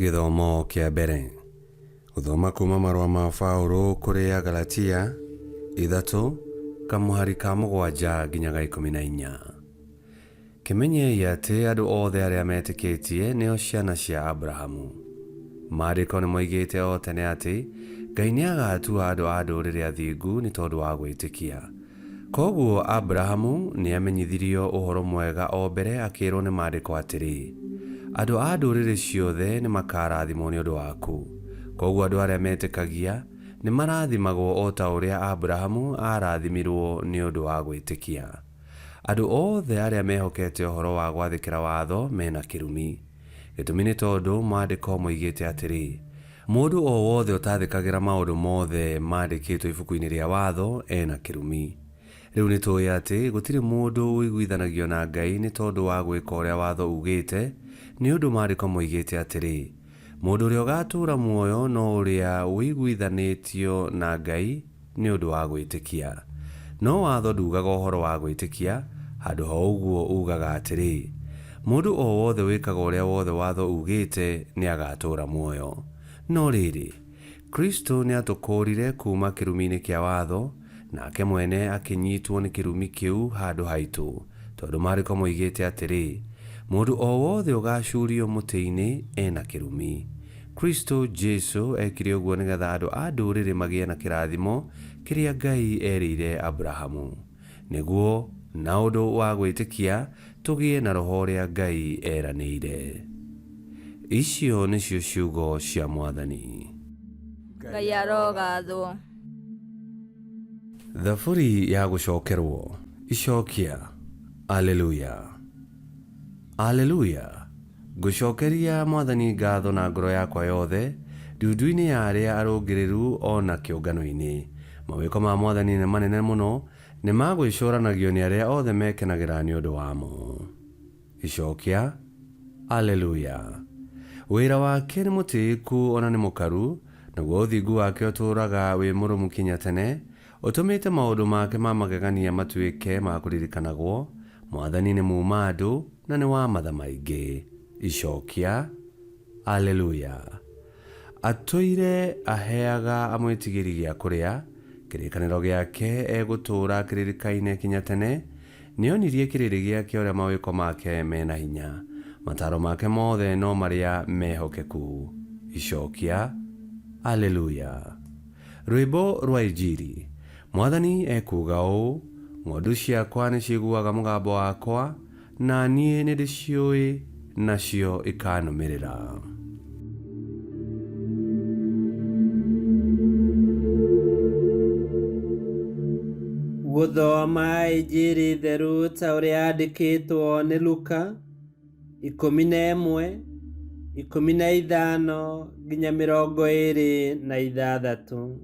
Githomo kia mbere. Guthoma kuma marua ma Paulo kuri ya Galatia 3:7 nginya 14. Kimenyei ati andu othe aria metikitie nio ciana cia Abrahamu. Maandiko ni moigite o tene ati Ngai niagatua andu a nduriri athingu ni tondu wa gwitikia. Koguo Abrahamu ni amenyithirio uhoro mwega o mbere akirwo ni maandiko atiri andu a nduriri ciothe ni makarathimwo ni undu waku. Koguo andu aria metikagia ni marathimagwo o ta uria Abrahamu arathimirwo ni undu wa gwitikia. Andu othe aria mehokete uhoro wa gwathikira watho mena kirumi. Gitumi ni tondu maandiko moigite atiri mundu o wothe utathikagira maundu mothe maandikitwo ibuku-ini ria watho ena kirumi. Riu ni tuyi ati gutiri mundu wiguithanagio na Ngai ni tondu wa gwika uria watho ugite, ni undu maandiko moigite atiri mundu uria ugatura muoyo no uria wiguithanitio na Ngai ni undu wa gwitikia. No watho ndugaga uhoro wa gwitikia, handu ha uguo ugaga atiri mundu o wothe wikaga uria wothe watho ugite ni agatura muoyo. No riri Kristo ni atukurire kuma kirumi-ini kia watho, nake mwene akinyitwo ni kirumi kiu handu haitu, tondu maandiko moigite atiri mundu o wothe ugacurio muti-ini ena kirumi. Kristo Jesu ekire uguo nigetha andu a nduriri magie na kirathimo kiria Ngai erire Abrahamu, niguo na undu wa gwitikia tugie na roho uria Ngai eranire. Icio nicio ciugo cia Mwathani. Ngai arogathwo. Thaburi ya gucokerwo. Icokia. Aleluya. Aleluya. Gucokeria Mwathani ngatho na ngoro yakwa yothe, ndundu-ini ya aria arungiriru ona kiungano-ini. Mawiko ma Mwathani ni manene muno, ni magwicũranagio ni aria othe mekenagira ni undu wamo. Icokia. Aleluya. Wira wake ni mutiiku ona ni mukaru, naguo uthingu wake uturaga wi murumu kinya tene. Utumite maundu make ma magegania matuike ma kuririkanagwo. Mwathani ni muuma andu na ni wa matha maingi. Icokia. Aleluya. Atuire aheaga amwitigiri gia kuria, kirikaniro giake egutura kiririkaine kinya tene. Nionirie kiriri giake uria mawiko make mena hinya, mataro make mothe no maria mehokeku. Icokia. Aleluya. Rwimbo rwa Injiri. Mwathani ekuga uu: ng'ondu ciakwa ni ciguaga mugambo wakwa, na niĩ nĩ ndĩciũĩ, nacio ikanumirira. Guthoma Injiri theru ta uria yandikitwo ni Luka 11:15 nginya 26.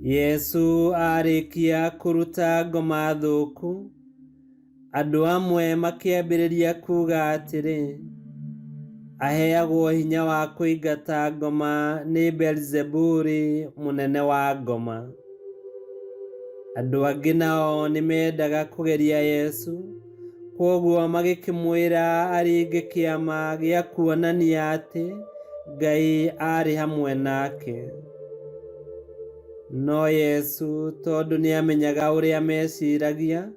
Yesu arikia kuruta ngoma thuku, andu amwe makiambiriria kuga atiri aheagwo hinya wa kuingata ngoma ni Beelzebuli munene wa ngoma. Andu angi nao ni mendaga kugeria Yesu, koguo magikimwira aringe kiama gia kuonania ati Ngai ari hamwe nake. No Yesu tondu ni amenyaga uria meciragia,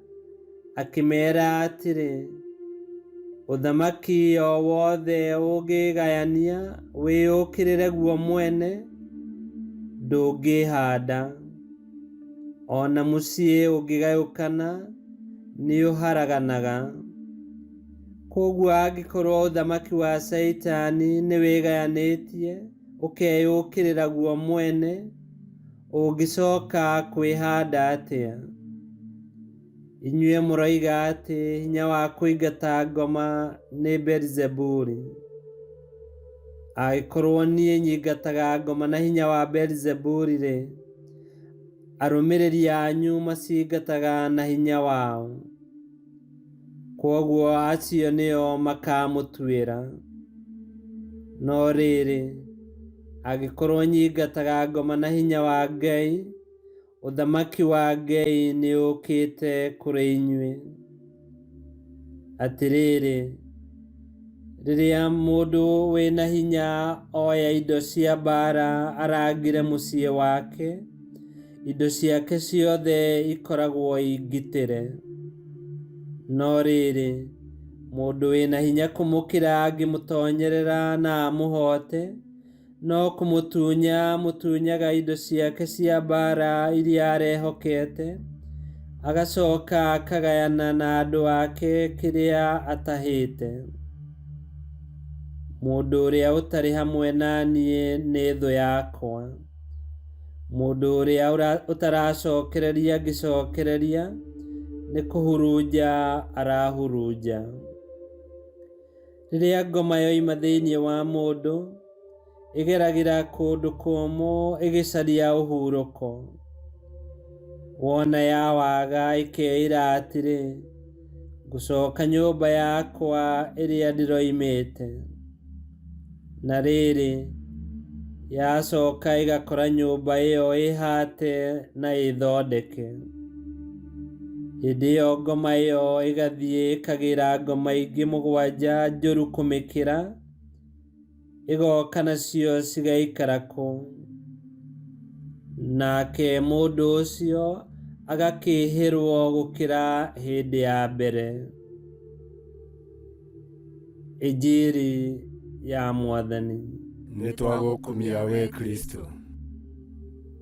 akimera atiri uthamaki o wothe ungigayania wiyukirire guo mwene ndungihanda, ona mucii ungigayukana ni uharaganaga. Koguo angikorwo uthamaki wa Saitani ni wigayanitie ukeyukirira guo mwene, ungicoka kwihanda atia? Inyue muroiga ati hinya wa kuingata ngoma ni Beelzebuli. Angikorwo nie nyingataga ngoma na hinya wa Beelzebuli ri, arumiriri anyu macingataga na hinya wao, koguo acio nio makamutuira. No riri angikorwo nyingataga ngoma na hinya wa Ngai, uthamaki wa Ngai ni ukite kuri inyue. Atiriri Rĩrĩa mũndũ wĩna hinya oya indo cia mbara arangire mũciĩ wake, indo ciake ciothe ikoragwo ingitĩre. No rĩrĩ, mũndũ wĩna hinya kũmũkĩra angĩmũtonyerera na amũhote, no mũtunyaga indo ciake cia mbara iria arehokete, agacoka akagayana na andũ ake kĩrĩa atahĩte. Mũndũ ũrĩa ũtarĩ hamwe naniĩ nĩ thũ yakwa. Mũndũ ũrĩa ũtaracokereria ngĩcokereria, nĩ kũhurunja arahurunja. Rĩrĩa ngoma yoima thĩinĩ wa mũndũ, ĩgeragĩra kũndũ kũmũ ĩgĩcaria ũhurũko. Wona yawaga ĩkeĩra atĩrĩ, ngũcoka nyũmba yakwa ĩrĩa ndĩroimĩte. Na rĩrĩ, yacoka ĩgakora nyũmba ĩyo ĩhate na ĩthondeke. Hĩndĩ ĩyo ngoma ĩyo ĩgathiĩ ĩkagĩra ngoma ingĩ mũgwanja njũru kũmĩkĩra, ĩgoka nacio cigaikara kũ. Nake mũndũ ũcio agakĩhĩrwo gũkĩra hĩndĩ ya mbere. Injiri ya Mwathani. Nĩtwagũkumia we Kristo.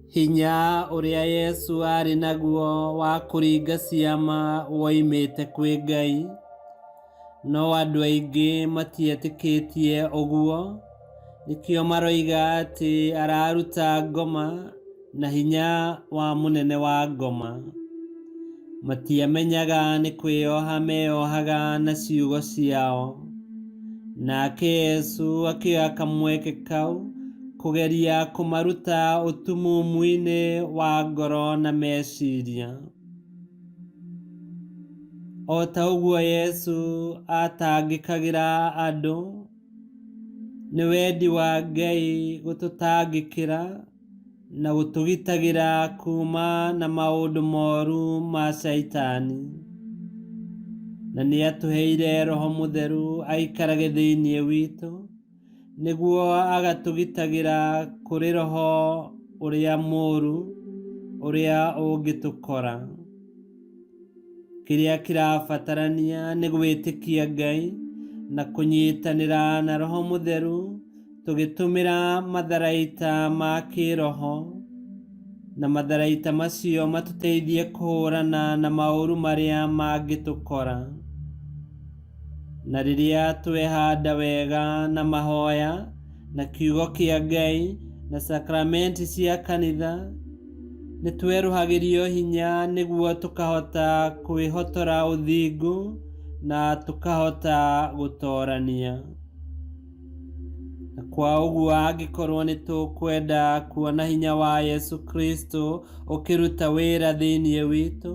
Hinya ũrĩa Yesu arĩ naguo wa kũringa ciama woimĩte kwĩ Ngai, no andũ aingĩ matietĩkĩtie ũguo, nĩkĩo maroiga atĩ araruta ngoma na hinya wa mũnene wa ngoma. Matiamenyaga nĩ kwĩoha meohaga na ciugo ciao. Nake Yesu akĩoya kamweke kau kũgeria kũmaruta ũtumumu-inĩ wa ngoro na meciria. O ta ũguo Yesu atangĩkagĩra andũ, nĩ wendi wa Ngai gũtũtangĩkĩra na gũtũgitagĩra kuma na maũndũ moru ma Saitani. Na nĩ atũheire Roho Mũtheru aikarage thĩinĩ witũ, nĩguo agatũgitagĩra kũrĩ roho ũrĩa mũũru ũrĩa ũngĩtũkora. Kĩrĩa kĩrabatarania nĩ gwĩtĩkia Ngai na kũnyitanĩra na Roho Mũtheru, tũgĩtũmĩra matharaita ma kĩroho, na matharaita macio matũteithie kũhũrana na maũru marĩa mangĩtũkora. Na rĩrĩa twehanda wega na mahoya na kiugo kĩa Ngai na sakramenti cia kanitha, nĩ twerũhagĩrio hinya nĩguo tũkahota kwĩhotora ũthingu na tũkahota gũtoorania. Na kwa ũguo angĩkorwo nĩ tũkwenda kuona hinya wa Yesu Kristo ũkĩruta wĩra thĩinĩ witũ,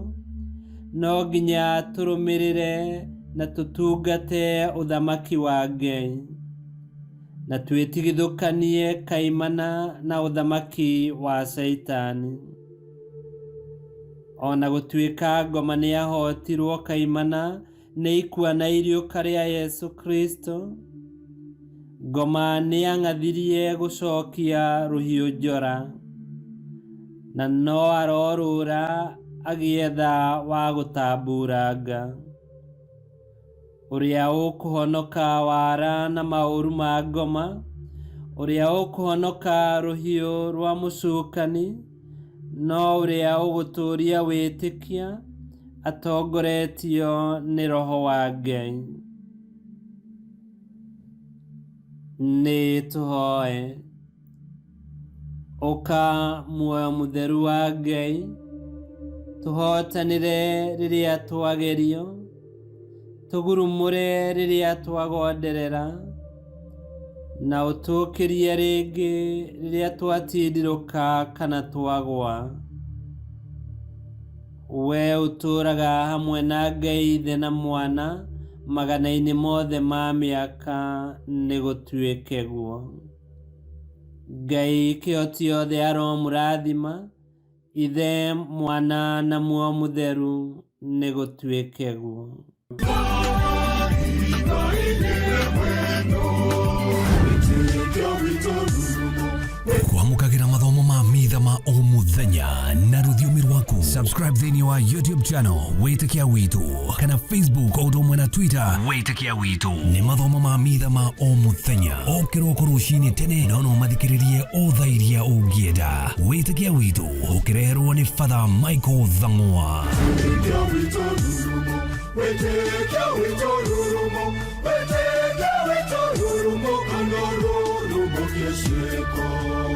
no nginya tũrũmĩrĩre na tũtungate ũthamaki wa Ngai, na twĩtigithũkanie kaimana na ũthamaki wa Saitani. Ona gũtuĩka ngoma nĩ yahotirwo kaimana nĩ ikua na iriũka rĩa Yesu Kristo, ngoma nĩ yang'athirie gũcokia rũhiũ njora, na no arorũra agĩetha wa gũtamburanga. Ũrĩa ũkũhonoka wara na maũru ma ngoma, ũrĩa ũkũhonoka rũhiũ rwa mũcukani, no ũrĩa ũgũtũũria wĩtĩkia atongoretio nĩ Roho wa Ngai. Nĩ tũhoe. Ũka muoyo mũtheru wa Ngai, tũhotanĩre rĩrĩa twagerio, tũgurumũre rĩrĩa twagonderera, na ũtũkĩrie rĩngĩ rĩrĩa twatindirũka kana twagwa. We ũtũũraga hamwe na Ngai Ithe na Mwana magana-inĩ mothe ma mĩaka, nĩ gũtuĩke guo. Ngai kĩhoti yothe aromũrathima, Ithe, Mwana na Muoyo Mũtheru, nĩ gũtuĩke guo. Kwamũkagĩra mathomo ma mitha ma o mũthenya na rũthiomi rwaku. Subscribe thĩinĩ wa YouTube channel Witikia Witu kana Facebook o ũndũ ũmwe na Twitter Witikia Witu. Nĩ mathomo ma mitha ma o mũthenya o kĩroko rũcinĩ tene, no mathikĩrĩrie o thaa iria ũngĩenda. Witikia Witu ũkĩreherwo nĩ Father Michael Thang'wa. Witikia Witu rurumo, Witikia Witu rurumo, Witikia Witu rurumo, kando rurumo kiesheko.